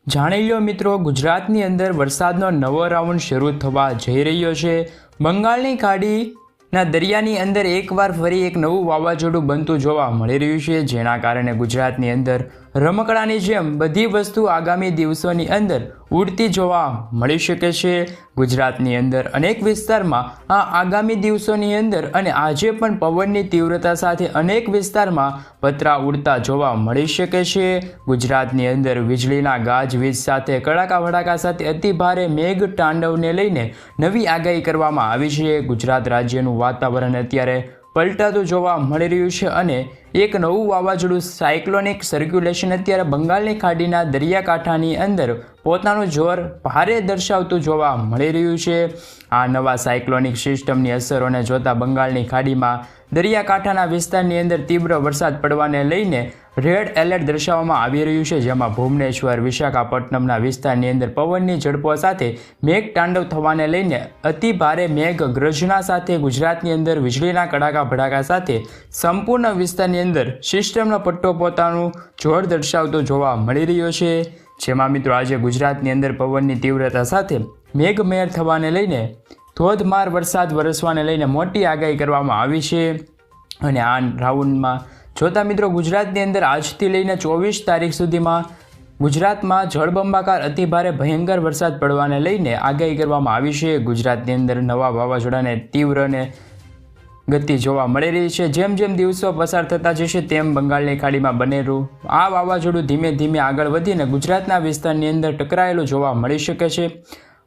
જાણી લો મિત્રો, ગુજરાતની અંદર વરસાદનો નવો રાઉન્ડ શરૂ થવા જઈ રહ્યો છે। બંગાળની ખાડીના દરિયાની અંદર એકવાર ફરી એક નવું વાવાઝોડું બનતું જોવા મળી રહ્યું છે, જેના કારણે ગુજરાતની અંદર રમકડાની જેમ બધી વસ્તુ આગામી દિવસોની અંદર ઉડતી જોવા મળી શકે છે। ગુજરાતની અંદર અનેક વિસ્તારમાં આ આગામી દિવસોની અંદર અને આજે પણ પવનની તીવ્રતા સાથે અનેક વિસ્તારમાં પતરા ઉડતા જોવા મળી શકે છે। ગુજરાતની અંદર વીજળીના ગાજવીજ સાથે કડાકા ભડાકા સાથે અતિ ભારે મેઘ તાંડવને લઈને નવી આગાહી કરવામાં આવી છે। ગુજરાત રાજ્યનું વાતાવરણ અત્યારે પલટાતું જોવા મળી રહ્યું છે અને એક નવું વાવાઝોડું સાયક્લોનિક સર્ક્યુલેશન અત્યારે બંગાળની ખાડીના દરિયાકાંઠાની અંદર પોતાનું જોર ભારે દર્શાવતું જોવા મળી રહ્યું છે। આ નવા સાયક્લોનિક સિસ્ટમની અસરોને જોતા બંગાળની ખાડીમાં દરિયાકાંઠાના વિસ્તારની અંદર તીવ્ર વરસાદ પડવાને લઈને રેડ એલર્ટ દર્શાવવામાં આવી રહ્યું છે, જેમાં ભુવનેશ્વર, વિશાખાપટ્ટનમના વિસ્તારની અંદર પવનની ઝડપો સાથે મેઘ તાંડવ થવાને લઈને અતિ ભારે મેઘ ગર્જના સાથે ગુજરાતની અંદર વીજળીના કડાકા ભડાકા સાથે સંપૂર્ણ વિસ્તારની અંદર સિસ્ટમનો પટ્ટો પોતાનું જોર દર્શાવતો જોવા મળી રહ્યો છે। જેમાં મિત્રો આજે ગુજરાતની અંદર પવનની તીવ્રતા સાથે મેઘમહેર થવાને લઈને ધોધમાર વરસાદ વરસવાને લઈને મોટી આગાહી કરવામાં આવી છે। અને આ રાઉન્ડમાં જોતા મિત્રો ગુજરાતની અંદર આજથી લઈને 24 તારીખ સુધીમાં ગુજરાતમાં જળબંબાકાર અતિભારે ભયંકર વરસાદ પડવાને લઈને આગાહી કરવામાં આવી છે। ગુજરાતની અંદર નવા વાવાઝોડાને તીવ્ર અને ગતિ જોવા મળી રહી છે। જેમ જેમ દિવસો પસાર થતા જશે તેમ બંગાળની ખાડીમાં બનેલું આ વાવાઝોડું ધીમે ધીમે આગળ વધીને ગુજરાતના વિસ્તારની અંદર ટકરાયેલું જોવા મળી શકે છે।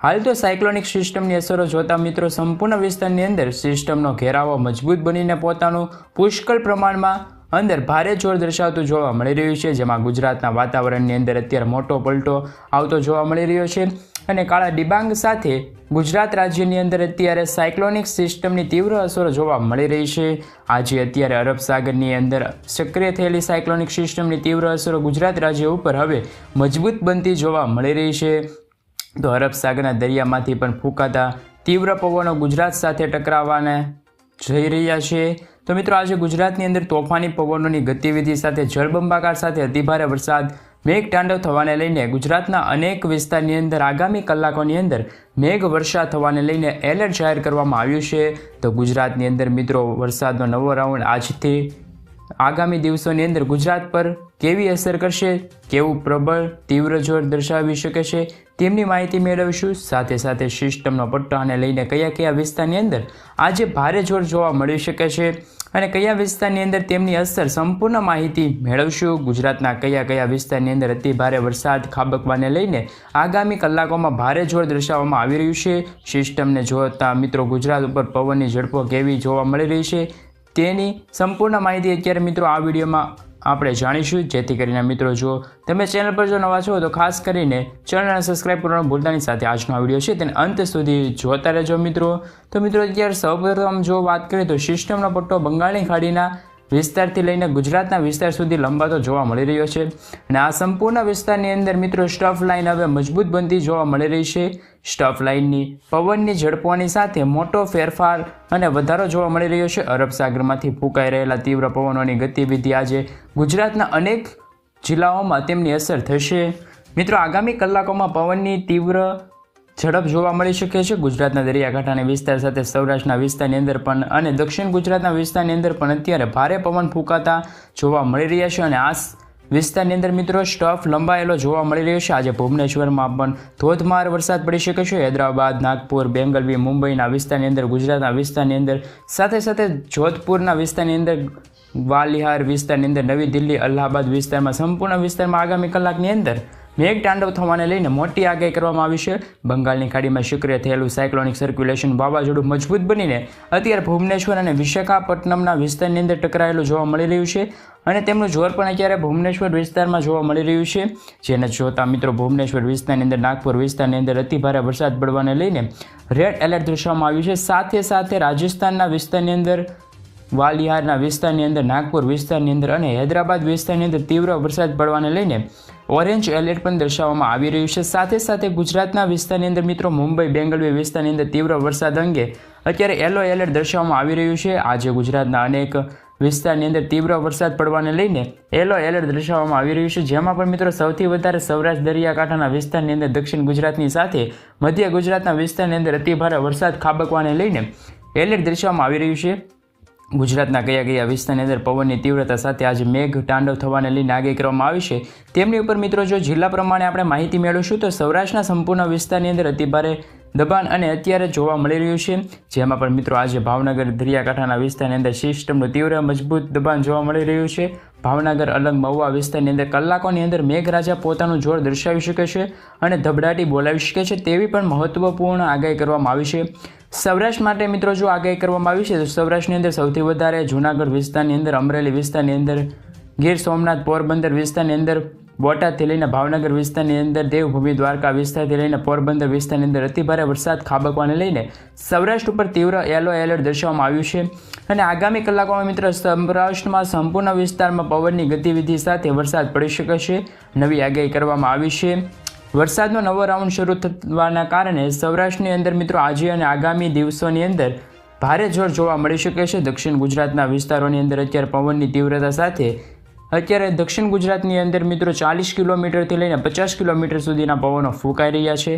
હાલ તો સાયક્લોનિક સિસ્ટમની અસરો જોતા મિત્રો સંપૂર્ણ વિસ્તારની અંદર સિસ્ટમનો ઘેરાવો મજબૂત બનીને પોતાનું પુષ્કળ પ્રમાણમાં અંદર ભારે જોર દર્શાવતું જોવા મળી રહ્યું છે, જેમાં ગુજરાતના વાતાવરણની અંદર અત્યારે મોટો પલટો આવતો જોવા મળી રહ્યો છે। અને કાળા ડિબાંગ સાથે ગુજરાત રાજ્યની અંદર અત્યારે સાયક્લોનિક સિસ્ટમની તીવ્ર અસરો જોવા મળી રહી છે। આજે અત્યારે અરબ સાગરની અંદર સક્રિય થયેલી સાયક્લોનિક સિસ્ટમની તીવ્ર અસરો ગુજરાત રાજ્ય ઉપર હવે મજબૂત બનતી જોવા મળી રહી છે। તો અરબ સાગરના દરિયામાંથી પણ ફૂંકાતા તીવ્ર પવનો ગુજરાત સાથે ટકરાવાને જઈ રહ્યા છે। તો મિત્રો આજે ગુજરાતની અંદર તોફાની પવનોની ગતિવિધિ સાથે જળબંબાકાર સાથે અતિભારે વરસાદ મેઘ તાંડવ થવાને લઈને ગુજરાતના અનેક વિસ્તારની અંદર આગામી કલાકોની અંદર મેઘ વર્ષા થવાને લઈને એલર્ટ જાહેર કરવામાં આવ્યું છે। તો ગુજરાતની અંદર મિત્રો વરસાદનો નવો રાઉન્ડ આજથી આગામી દિવસોની અંદર ગુજરાત પર કેવી અસર કરશે, કેવું પ્રબળ તીવ્ર જોર દર્શાવી શકે છે તેમની માહિતી મેળવીશું। સાથે સાથે સિસ્ટમનો પટ્ટાને લઈને કયા કયા વિસ્તારની અંદર આજે ભારે જોર જોવા મળી શકે છે અને કયા વિસ્તારની અંદર તેમની અસર સંપૂર્ણ માહિતી મેળવશું। ગુજરાતના કયા કયા વિસ્તારની અંદર અતિ ભારે વરસાદ ખાબકવાને લઈને આગામી કલાકોમાં ભારે જોર દર્શાવવામાં આવી રહ્યું છે। સિસ્ટમને જોતા મિત્રો ગુજરાત ઉપર પવનની ઝડપો કેવી જોવા મળી રહી છે તેની સંપૂર્ણ માહિતી અત્યારે મિત્રો આ વિડીયોમાં આપણે જાણીશું, જેથી કરીને મિત્રો જો તમે ચેનલ પર જો નવા છો તો ખાસ કરીને ચેનલને સબસ્ક્રાઈબ કરવાનું ભૂલતા નહીં। સાથે આજનો આ વિડીયો છે તેને અંત સુધી જોતા રહેજો મિત્રો। તો મિત્રો અત્યારે સૌપ્રથમ જો વાત કરીએ તો સિસ્ટમનો પટ્ટો બંગાળની ખાડીના વિસ્તારથી લઈને ગુજરાતના વિસ્તાર સુધી લંબાતો જોવા મળી રહ્યો છે અને આ સંપૂર્ણ વિસ્તારની અંદર મિત્રો સ્ટફ લાઇન હવે મજબૂત બનતી જોવા મળી રહી છે। સ્ટફ લાઇનની પવનની ઝડપોની સાથે મોટો ફેરફાર અને વધારો જોવા મળી રહ્યો છે। અરબ સાગરમાંથી ફૂંકાઈ રહેલા તીવ્ર પવનોની ગતિવિધિ આજે ગુજરાતના અનેક જિલ્લાઓમાં તેમની અસર થશે। મિત્રો આગામી કલાકોમાં પવનની તીવ્ર ઝડપ જોવા મળી શકે છે ગુજરાતના દરિયાકાંઠાના વિસ્તાર સાથે સૌરાષ્ટ્રના વિસ્તારની અંદર પણ અને દક્ષિણ ગુજરાતના વિસ્તારની અંદર પણ અત્યારે ભારે પવન ફૂંકાતા જોવા મળી રહ્યા છે અને આ વિસ્તારની અંદર મિત્રો સ્ટફ લંબાયેલો જોવા મળી રહ્યો છે। આજે ભુવનેશ્વરમાં પણ ધોધમાર વરસાદ પડી શકે છે। હૈદરાબાદ, નાગપુર, બેંગલવી, મુંબઈના વિસ્તારની અંદર, ગુજરાતના વિસ્તારની અંદર સાથે સાથે જોધપુરના વિસ્તારની અંદર, વાલિહાર વિસ્તારની અંદર, નવી દિલ્હી, અલ્હાબાદ વિસ્તારમાં સંપૂર્ણ વિસ્તારમાં આગામી કલાકની અંદર મેઘ તાંડવ થવાને લઈને મોટી આગાહી કરવામાં આવી છે। બંગાળની ખાડીમાં સક્રિય થયેલું સાયક્લોનિક સર્ક્યુલેશન વાવાઝોડું મજબૂત બનીને અત્યારે ભુવનેશ્વર અને વિશાખાપટ્ટનમના વિસ્તારની અંદર ટકરાયેલું જોવા મળી રહ્યું છે અને તેમનું જોર પણ અત્યારે ભુવનેશ્વર વિસ્તારમાં જોવા મળી રહ્યું છે, જેને જોતા મિત્રો ભુવનેશ્વર વિસ્તારની અંદર, નાગપુર વિસ્તારની અંદર અતિભારે વરસાદ પડવાને લઈને રેડ એલર્ટ દર્શાવવામાં આવ્યું છે। સાથે સાથે રાજસ્થાનના વિસ્તારની અંદર, વાલિહારના વિસ્તારની અંદર, નાગપુર વિસ્તારની અંદર અને હૈદરાબાદ વિસ્તારની અંદર તીવ્ર વરસાદ પડવાને લઈને ઓરેન્જ એલર્ટ પણ દર્શાવવામાં આવી રહ્યું છે। સાથે સાથે ગુજરાતના વિસ્તારની અંદર મિત્રો મુંબઈ, બેંગલવી વિસ્તારની અંદર તીવ્ર વરસાદ અંગે અત્યારે યલો એલર્ટ દર્શાવવામાં આવી રહ્યું છે। આજે ગુજરાતના અનેક વિસ્તારની અંદર તીવ્ર વરસાદ પડવાને લઈને યલો એલર્ટ દર્શાવવામાં આવી રહ્યું છે, જેમાં પણ મિત્રો સૌથી વધારે સૌરાષ્ટ્ર દરિયાકાંઠાના વિસ્તારની અંદર દક્ષિણ ગુજરાતની સાથે મધ્ય ગુજરાતના વિસ્તારની અંદર અતિભારે વરસાદ ખાબકવાને લઈને એલર્ટ દર્શાવવામાં આવી રહ્યું છે। ગુજરાતના કયા વિસ્તારની અંદર પવનની તીવ્રતા સાથે આજે મેઘ તાંડવ થવાને લઈને આગાહી કરવામાં આવી છે તેમની ઉપર મિત્રો જો જિલ્લા પ્રમાણે આપણે માહિતી મેળવીશું તો સૌરાષ્ટ્રના સંપૂર્ણ વિસ્તારની અંદર અતિભારે દબાણ અને અત્યારે જોવા મળી રહ્યું છે, જેમાં પણ મિત્રો આજે ભાવનગર દરિયાકાંઠાના વિસ્તારની અંદર સિસ્ટમનું તીવ્ર મજબૂત દબાણ જોવા મળી રહ્યું છે। ભાવનગર અલંગ મહુવા વિસ્તારની અંદર કલાકોની અંદર મેઘરાજા પોતાનું જોર દર્શાવી શકે છે અને ધબડાટી બોલાવી શકે છે તેવી પણ મહત્વપૂર્ણ આગાહી કરવામાં આવી છે। સૌરાષ્ટ્ર માટે મિત્રો જો આગાહી કરવામાં આવી છે તો સૌરાષ્ટ્રની અંદર સૌથી વધારે જૂનાગઢ વિસ્તારની અંદર, અમરેલી વિસ્તારની અંદર, ગીર સોમનાથ, પોરબંદર વિસ્તારની અંદર, બોટાદથી લઈને ભાવનગર વિસ્તારની અંદર, દેવભૂમિ દ્વારકા વિસ્તારથી લઈને પોરબંદર વિસ્તારની અંદર અતિભારે વરસાદ ખાબકવાને લઈને સૌરાષ્ટ્ર ઉપર તીવ્ર યલો એલર્ટ દર્શાવવામાં આવ્યું છે અને આગામી કલાકોમાં મિત્રો સૌરાષ્ટ્રમાં સંપૂર્ણ વિસ્તારમાં પવનની ગતિવિધિ સાથે વરસાદ પડી શકે છે, નવી આગાહી કરવામાં આવી છે। વરસાદનો નવો રાઉન્ડ શરૂ થવાના કારણે સૌરાષ્ટ્રની અંદર મિત્રો આજે અને આગામી દિવસોની અંદર ભારે જોર જોવા મળી શકે છે। દક્ષિણ ગુજરાતના વિસ્તારોની અંદર અત્યારે પવનની તીવ્રતા સાથે અત્યારે દક્ષિણ ગુજરાતની અંદર મિત્રો 40 કિલોમીટરથી લઈને 50 કિલોમીટર સુધીના પવનો ફૂંકાઈ રહ્યા છે।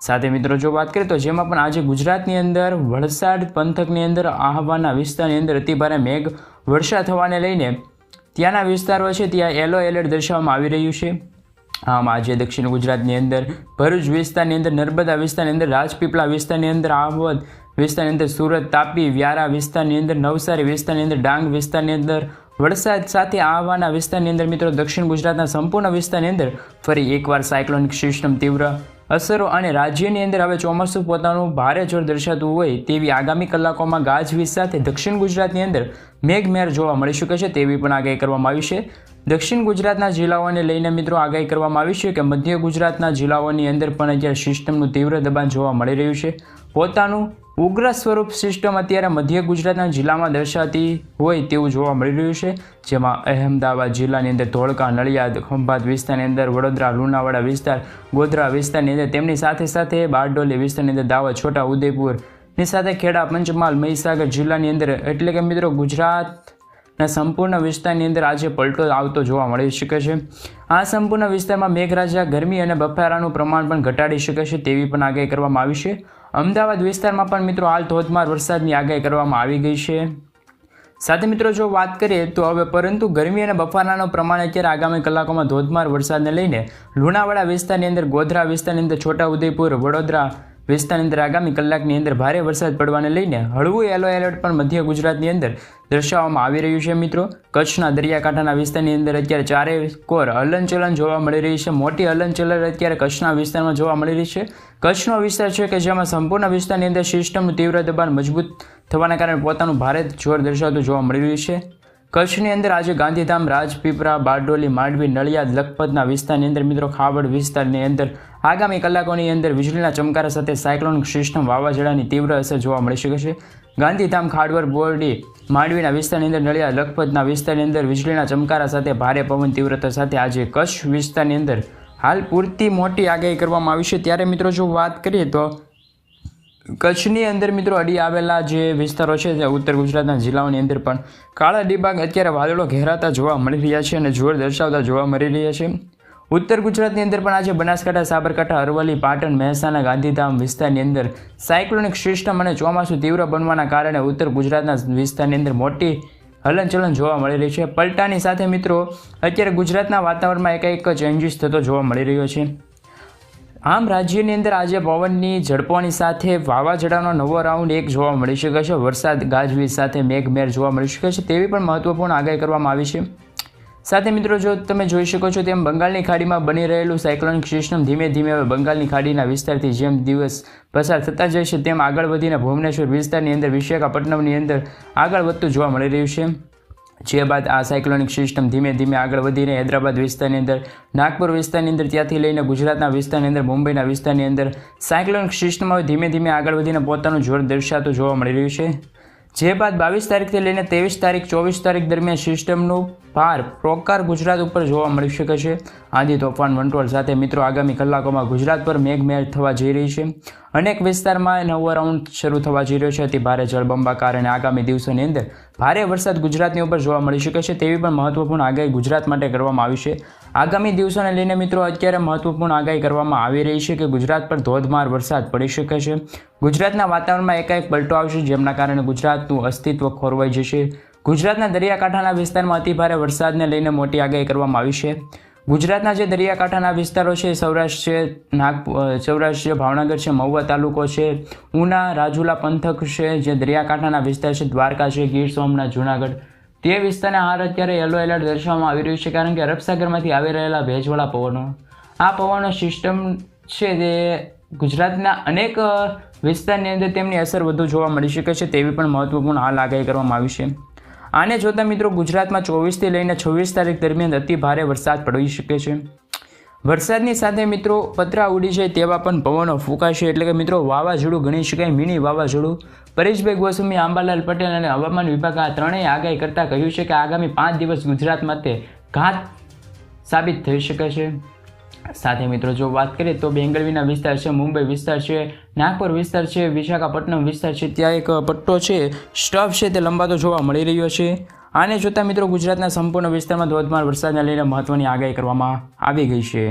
સાથે મિત્રો જો વાત કરીએ તો જેમાં પણ આજે ગુજરાતની અંદર વલસાડ પંથકની અંદર આહવાના વિસ્તારની અંદર અતિભારે મેઘ વર્ષા થવાને લઈને ત્યાંના વિસ્તારો છે ત્યાં યલો એલર્ટ દર્શાવવામાં આવી રહ્યું છે। આમ આજે દક્ષિણ ગુજરાતની અંદર ભરૂચ વિસ્તારની અંદર, નર્મદા વિસ્તારની અંદર, રાજપીપળા વિસ્તારની અંદર, આહવા વિસ્તારની અંદર, સુરત, તાપી, વ્યારા વિસ્તારની અંદર, નવસારી વિસ્તારની અંદર, ડાંગ વિસ્તારની અંદર, વલસાડ સાથે આહવાના વિસ્તારની અંદર મિત્રો દક્ષિણ ગુજરાતના સંપૂર્ણ વિસ્તારની અંદર ફરી એકવાર સાયક્લોનિક સિસ્ટમ તીવ્ર અસરો અને રાજ્યની અંદર હવે ચોમાસું પોતાનું ભારે જોર દર્શાવતું હોય તેવી આગામી કલાકોમાં ગાજવીજ સાથે દક્ષિણ ગુજરાતની અંદર મેઘમહેર જોવા મળી શકે છે તેવી પણ આગાહી કરવામાં આવી છે। દક્ષિણ ગુજરાતના જિલ્લાઓને લઈને મિત્રો આગાહી કરવામાં આવી છે કે મધ્ય ગુજરાતના જિલ્લાઓની અંદર પણ અત્યારે સિસ્ટમનું તીવ્ર દબાણ જોવા મળી રહ્યું છે। પોતાનું ઉગ્ર સ્વરૂપ સિસ્ટમ અત્યારે મધ્ય ગુજરાતના જિલ્લામાં દર્શાવતી હોય તેવું જોવા મળી રહ્યું છે, જેમાં અહેમદાબાદ જિલ્લાની અંદર ધોળકા, નડિયાદ, ખંભાત વિસ્તારની અંદર, વડોદરા, લુણાવાડા વિસ્તાર, ગોધરા વિસ્તારની અંદર, તેમની સાથે સાથે બારડોલી વિસ્તારની અંદર, દાહોદ, છોટા ઉદેપુરની સાથે ખેડા, પંચમહાલ, મહીસાગર જિલ્લાની અંદર એટલે કે મિત્રો ગુજરાતના સંપૂર્ણ વિસ્તારની અંદર આજે પલટો આવતો જોવા મળી શકે છે। આ સંપૂર્ણ વિસ્તારમાં મેઘરાજા ગરમી અને બફારાનું પ્રમાણ પણ ઘટાડી શકે છે તેવી પણ આગાહી કરવામાં આવી છે। અમદાવાદ વિસ્તારમાં પણ મિત્રો હાલ ધોધમાર વરસાદની આગાહી કરવામાં આવી ગઈ છે। સાથે મિત્રો જો વાત કરીએ તો હવે પરંતુ ગરમી અને બફારાનું પ્રમાણ અત્યારે આગામી કલાકોમાં ધોધમાર વરસાદને લઈને લુણાવાડા વિસ્તારની અંદર, ગોધરા વિસ્તારની અંદર, છોટા ઉદેપુર, વડોદરા વિસ્તારની અંદર આગામી કલાકની અંદર ભારે વરસાદ પડવાને લઈને હળવું યલો એલર્ટ પણ મધ્ય ગુજરાતની અંદર દર્શાવવામાં આવી રહ્યું છે। મિત્રો કચ્છના દરિયાકાંઠાના વિસ્તારની અંદર અત્યારે ચારે કોર હલનચલન જોવા મળી રહી છે, મોટી હલનચલન અત્યારે કચ્છના વિસ્તારમાં જોવા મળી રહી છે। કચ્છનો વિસ્તાર છે કે જેમાં સંપૂર્ણ વિસ્તારની અંદર સિસ્ટમનું તીવ્ર દબાણ મજબૂત થવાના કારણે પોતાનું ભારે જોર દર્શાવતું જોવા મળી રહ્યું છે। કચ્છની અંદર આજે ગાંધીધામ, રાજપીપળા, બારડોલી, માંડવી, નડિયાદ, લખપતના વિસ્તારની અંદર મિત્રો ખાવડ વિસ્તારની અંદર આગામી કલાકોની અંદર વીજળીના ચમકારા સાથે સાયક્લોનિક સિસ્ટમ વાવાઝોડાની તીવ્ર અસર જોવા મળી શકે છે। ગાંધીધામ, ખાડવર, બોરડી, માંડવીના વિસ્તારની અંદર, નડિયાદ, લખપતના વિસ્તારની અંદર વીજળીના ચમકારા સાથે ભારે પવન તીવ્રતા સાથે આજે કચ્છ વિસ્તારની અંદર હાલ પૂરતી મોટી આગાહી કરવામાં આવી છે। ત્યારે મિત્રો જો વાત કરીએ તો કચ્છની અંદર મિત્રો અડી આવેલા જે વિસ્તારો છે જે ઉત્તર ગુજરાતના જિલ્લાઓની અંદર પણ કાળા ડિબાંગ અત્યારે વાદળો ઘેરાતા જોવા મળી રહ્યા છે અને જોર દર્શાવતા જોવા મળી રહ્યા છે। ઉત્તર ગુજરાતની અંદર પણ આજે બનાસકાંઠા, સાબરકાંઠા, અરવલ્લી, પાટણ, મહેસાણા, ગાંધીધામ વિસ્તારની અંદર સાયક્લોનિક સિસ્ટમ અને ચોમાસું તીવ્ર બનવાના કારણે ઉત્તર ગુજરાતના વિસ્તારની અંદર મોટી હલનચલન જોવા મળી રહી છે। પલટાની સાથે મિત્રો અત્યારે ગુજરાતના વાતાવરણમાં એકાએક ચેન્જીસ થતો જોવા મળી રહ્યો છે। આમ રાજ્યની અંદર આજે પવનની ઝડપોની સાથે વાવાઝોડાનો નવો રાઉન્ડ એક જોવા મળી શકે છે। વરસાદ ગાજવીજ સાથે મેઘમહેર જોવા મળી શકે છે તેવી પણ મહત્વપૂર્ણ આગાહી કરવામાં આવી છે। સાથે મિત્રો જો તમે જોઈ શકો છો તેમ બંગાળની ખાડીમાં બની રહેલું સાયક્લોનિક સિસ્ટમ ધીમે ધીમે હવે બંગાળની ખાડીના વિસ્તારથી જેમ દિવસ પસાર થતા જાય છે તેમ આગળ વધીને ભુવનેશ્વર વિસ્તારની અંદર, વિશાખાપટ્ટનમની અંદર આગળ વધતું જોવા મળી રહ્યું છે। જે બાદ આ સાયક્લોનિક સિસ્ટમ ધીમે ધીમે આગળ વધીને હૈદરાબાદ વિસ્તારની અંદર, નાગપુર વિસ્તારની અંદર, ત્યાંથી લઈને ગુજરાતના વિસ્તારની અંદર, મુંબઈના વિસ્તારની અંદર સાયક્લોનિક સિસ્ટમ હવે ધીમે ધીમે આગળ વધીને પોતાનું જોર દર્શાવતું જોવા મળી રહ્યું છે। જે બાદ 22 તારીખથી લઈને 23 તારીખ, 24 તારીખ દરમિયાન સિસ્ટમનું ભાર પ્રોકાર ગુજરાત ઉપર જોવા મળી શકે છે। આંધી, તોફાન, વંટોળ સાથે મિત્રો આગામી કલાકોમાં ગુજરાત પર મેઘમહેર થવા જઈ રહી છે। અનેક વિસ્તારમાં નવો રાઉન્ડ શરૂ થવા જઈ રહ્યો છે। અતિ ભારે જળબંબાકાર અને આગામી દિવસોની અંદર ભારે વરસાદ ગુજરાતની ઉપર જોવા મળી શકે છે તેવી પણ મહત્વપૂર્ણ આગાહી ગુજરાત માટે કરવામાં આવી છે. આગામી દિવસોને લઈને મિત્રો અત્યારે મહત્વપૂર્ણ આગાહી કરવામાં આવી રહી છે કે ગુજરાત પર ધોધમાર વરસાદ પડી શકે છે. ગુજરાતના વાતાવરણમાં એકાએક પલટો આવશે, જેમના કારણે ગુજરાતનું અસ્તિત્વ ખોરવાઈ જશે. ગુજરાતના દરિયાકાંઠાના વિસ્તારમાં અતિભારે વરસાદને લઈને મોટી આગાહી કરવામાં આવી છે. ગુજરાતના જે દરિયાકાંઠાના વિસ્તારો છે, સૌરાષ્ટ્ર છે, સૌરાષ્ટ્ર છે, ભાવનગર છે, મહુવા તાલુકો છે, ઉના, રાજુલા પંથક છે, જે દરિયાકાંઠાના વિસ્તાર છે, દ્વારકા છે, ગીર સોમનાથ, જૂનાગઢ, તે વિસ્તારને હાલ અત્યારે યલો એલર્ટ દર્શાવવામાં આવી રહ્યું છે, કારણ કે અરબ સાગરમાંથી આવી રહેલા ભેજવાળા પવનો, આ પવનો સિસ્ટમ છે તે ગુજરાતના અનેક વિસ્તારની અંદર તેમની અસર વધુ જોવા મળી શકે છે તેવી પણ મહત્વપૂર્ણ હાલ આગાહી કરવામાં આવી છે. આને જોતા મિત્રો ગુજરાતમાં 24થી લઈને 26 તારીખ દરમિયાન અતિ ભારે વરસાદ પડી શકે છે. વરસાદની સાથે મિત્રો પતરા ઉડી જાય તેવા પણ પવનો ફૂંકાશે, એટલે કે મિત્રો વાવાઝોડું ગણી શકાય, મિની વાવાઝોડું. પરેશભાઈ ગોસ્વામી, આંબાલાલ પટેલ અને હવામાન વિભાગ આ ત્રણેય આગાહી કરતાં કહ્યું છે કે આગામી 5 દિવસ ગુજરાત માટે ઘાત સાબિત થઈ શકે છે. સાથે મિત્રો જો વાત કરીએ તો બેંગલવીના વિસ્તાર છે, મુંબઈ વિસ્તાર છે, નાગપુર વિસ્તાર છે, વિશાખાપટ્ટનમ વિસ્તાર છે, ત્યાં એક પટ્ટો છે, સ્ટફ છે તે લંબાતો જોવા મળી રહ્યો છે. આને જોતા મિત્રો ગુજરાતના સંપૂર્ણ વિસ્તારમાં ધોધમાર વરસાદને લઈને મહત્વની આગાહી કરવામાં આવી ગઈ છે.